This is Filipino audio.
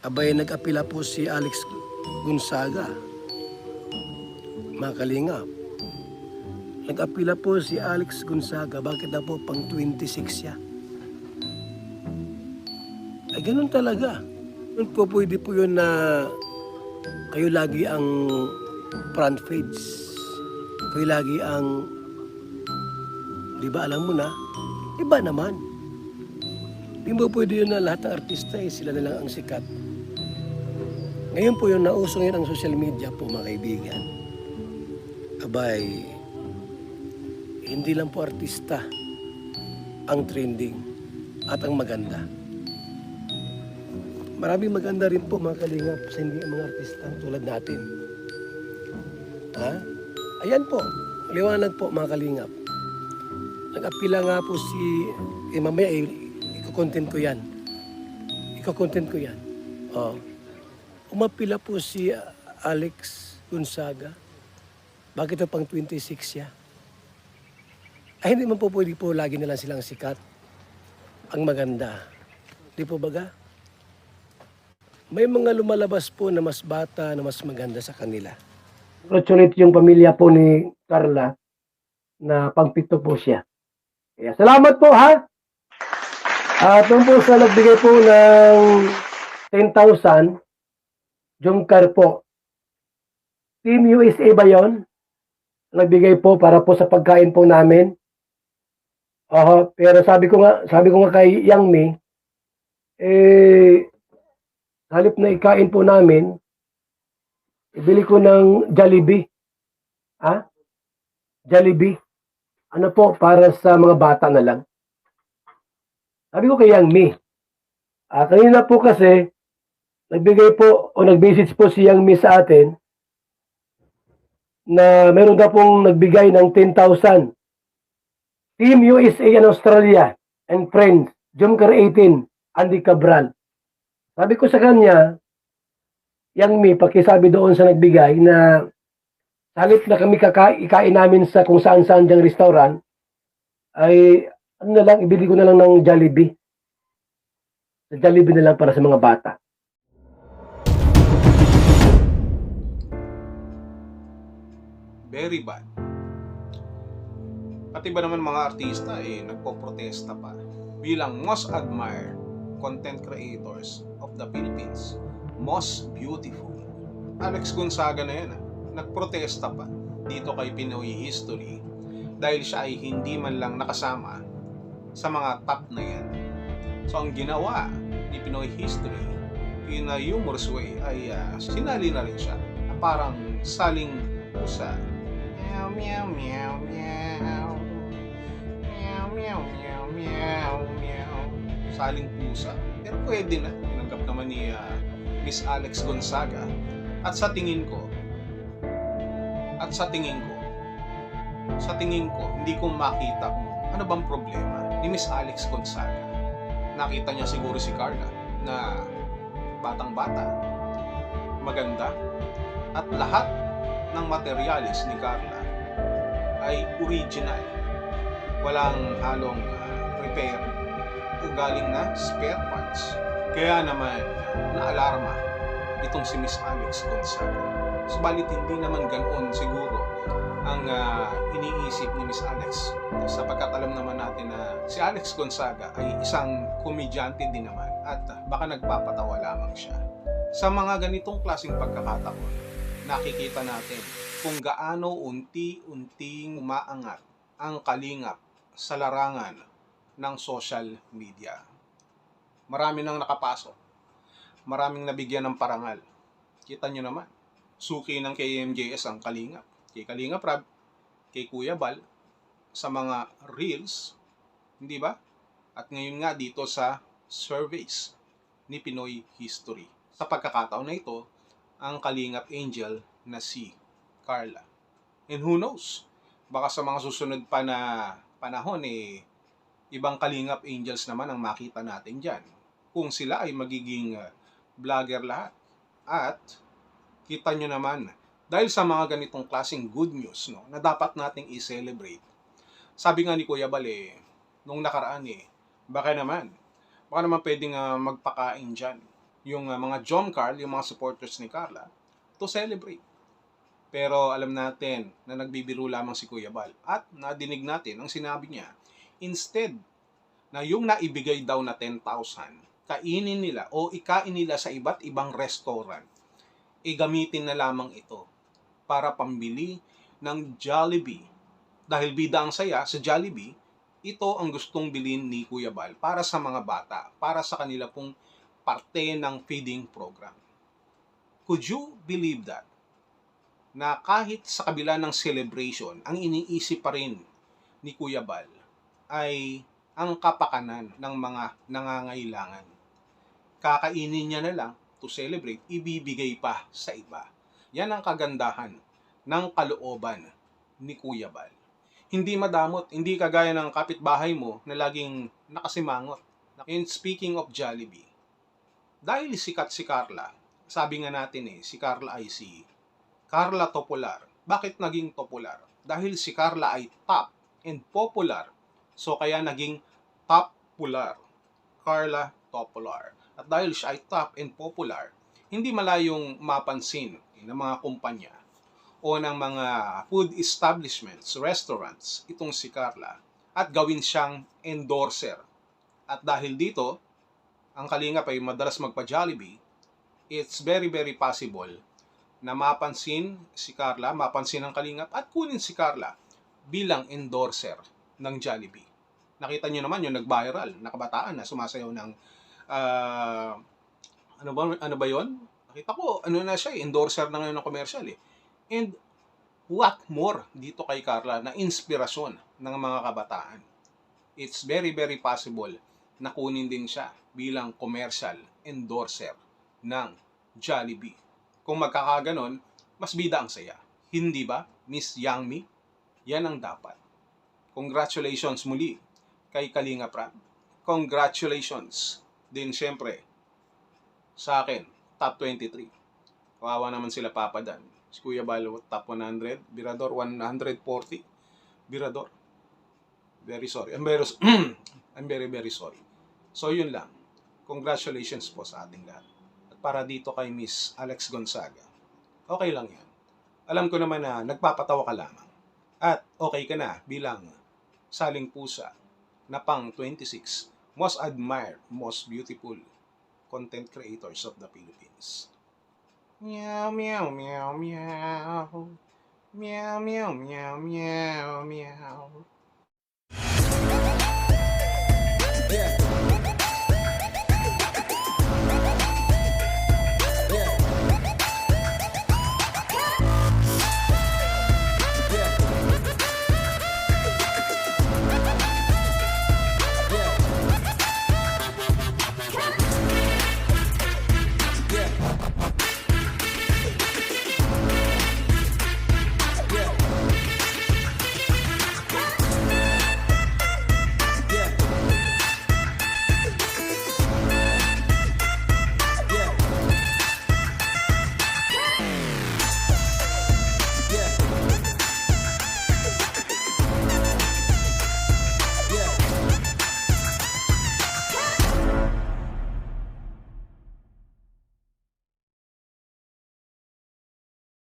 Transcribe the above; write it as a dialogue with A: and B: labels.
A: Abay, nag-apila po si Alex Gonzaga, mga kalingap. Nag-apila po si Alex Gonzaga, bakit na po pang 26 siya? Ay, ganun talaga. Yun po, pwede po yun na kayo lagi ang front page. Kayo lagi ang, di ba alam mo na, iba naman. Di ba pwede yun na lahat ng artista sila na lang ang sikat. Ngayon po yung nauso ngayon ang social media po mga kaibigan. Abay, hindi lang po artista ang trending at ang maganda. Maraming maganda rin po mga kalingap sa hindi mga artista tulad natin. Ha? Ayan po, liwanag po mga kalingap. Nag-apila nga po si, mamaya iko-content ko yan. Iko-content ko yan. Oh. Umapila po si Alex Gonzaga. Bakit ito pang 26 siya? Ay hindi man po pwede po lagi na lang silang sikat. Ang maganda. Di po baga? May mga lumalabas po na mas bata, na mas maganda sa kanila. Congratulate yung pamilya po ni Carla na pangpito po siya. Kaya salamat po ha! At nung po sa nagbigay po ng 10,000, Jungkar po. Team USA ba yun? Nagbigay po para po sa pagkain po namin. Pero sabi ko nga kay Yang Mi, halip na ikain po namin, ibili ko ng Jollibee. Ha? Jollibee. Ano po, para sa mga bata na lang. Sabi ko kay Yang Mi, kanina po kasi, nagbigay po o nag-message po si Yang Mi sa atin na meron na pong nagbigay ng 10,000. Team USA and Australia and friends, Jumcar 18, Andy Cabral. Sabi ko sa kanya, Yang Mi, pakisabi doon sa nagbigay na halip na kami ikain namin sa kung saan-saan diyang restaurant, ay ano na lang, ibili ko na lang ng Jollibee. Sa Jollibee na lang para sa mga bata.
B: Very bad. Pati ba naman mga artista nagpo-protesta pa bilang most admired content creators of the Philippines, most beautiful. Alex Gonzaga na yan nagprotesta pa dito kay Pinoy History dahil siya ay hindi man lang nakasama sa mga top na yan. So ang ginawa ni Pinoy History in a humorous way ay sinali na rin siya na parang saling pusa. Meow, meow, meow, meow. Meow, meow, meow, meow, meow. Saling pusa. Pero pwede na. Tinanggap naman ni Miss Alex Gonzaga. At sa tingin ko, hindi ko makita kung ano bang problema ni Miss Alex Gonzaga. Nakita niya siguro si Carla na batang-bata, maganda, at lahat ng materialis ni Carla ay original. Walang halong repair o galing na spare parts. Kaya naman naalarma itong si Miss Alex Gonzaga. Subalit hindi naman ganoon siguro ang iniisip ni Miss Alex. Sapagkat alam naman natin na si Alex Gonzaga ay isang komedyante din naman at baka nagpapatawa lamang siya. Sa mga ganitong klaseng pagkakataon, nakikita natin kung gaano unti-unting umaangat ang kalingap sa larangan ng social media. Marami nang nakapasok. Maraming nabigyan ng parangal. Kita nyo naman, suki ng KMJS ang kalingap. Kay Kalingap Rab, kay Kuya Bal, sa mga reels, hindi ba? At ngayon nga dito sa surveys ni Pinoy History. Sa pagkakataon na ito, ang Kalingap Angel na si Carla. And who knows, baka sa mga susunod pa na panahon ibang Kalingap Angels naman ang makita natin dyan. Kung sila ay magiging vlogger lahat. At kita nyo naman, dahil sa mga ganitong klaseng good news na dapat nating i-celebrate. Sabi nga ni Kuya Bal nung nakaraan baka naman pwedeng magpakain dyan yung mga John Carl, yung mga supporters ni Carla, to celebrate. Pero alam natin na nagbibiro lamang si Kuya Bal. At nadinig natin ang sinabi niya, instead na yung naibigay daw na 10,000, kainin nila o ikain nila sa iba't ibang restaurant, gamitin na lamang ito para pambili ng Jollibee. Dahil bida ang saya sa Jollibee, ito ang gustong bilhin ni Kuya Bal para sa mga bata, para sa kanila pong parte ng feeding program. Could you believe that? Na kahit sa kabila ng celebration, ang iniisip pa rin ni Kuya Bal ay ang kapakanan ng mga nangangailangan. Kakainin niya na lang to celebrate, ibibigay pa sa iba. Yan ang kagandahan ng kalooban ni Kuya Bal. Hindi madamot, hindi kagaya ng kapitbahay mo na laging nakasimangot. And speaking of Jollibee, dahil sikat si Carla, sabi nga natin si Carla ay si Carla Topolar. Bakit naging popular? Dahil si Carla ay top and popular. So kaya naging top pular. Carla Topolar. At dahil siya ay top and popular, hindi malayong mapansin ng mga kumpanya o ng mga food establishments, restaurants, itong si Carla at gawin siyang endorser. At dahil dito, ang Kalingap ay madalas magpa-Jollibee, it's very very possible na mapansin si Carla, mapansin ng Kalingap at kunin si Carla bilang endorser ng Jollibee. Nakita nyo naman yung nag-viral na kabataan na sumasayaw ng ano ba yon? Nakita ko, na siya, endorser na ngayon ng commercial And what more dito kay Carla na inspirasyon ng mga kabataan. It's very very possible na kunin din siya bilang commercial endorser ng Jollibee. Kung magkakaganon, mas bida ang saya. Hindi ba, Miss Yangmi? Yan ang dapat. Congratulations muli kay Kalinga Prab. Congratulations din siyempre sa akin, top 23. Kawawa naman sila Papa Dan. Si Kuya Balo, top 100. Birador, 140. Birador. Very sorry. I'm very, very sorry. So, yun lang. Congratulations po sa ating lahat. At para dito kay Miss Alex Gonzaga, okay lang yan. Alam ko naman na nagpapatawa ka lamang. At okay ka na bilang saling pusa na pang 26 most admired, most beautiful content creators of the Philippines. Meow, meow, meow, meow. Meow, meow, meow, meow, meow.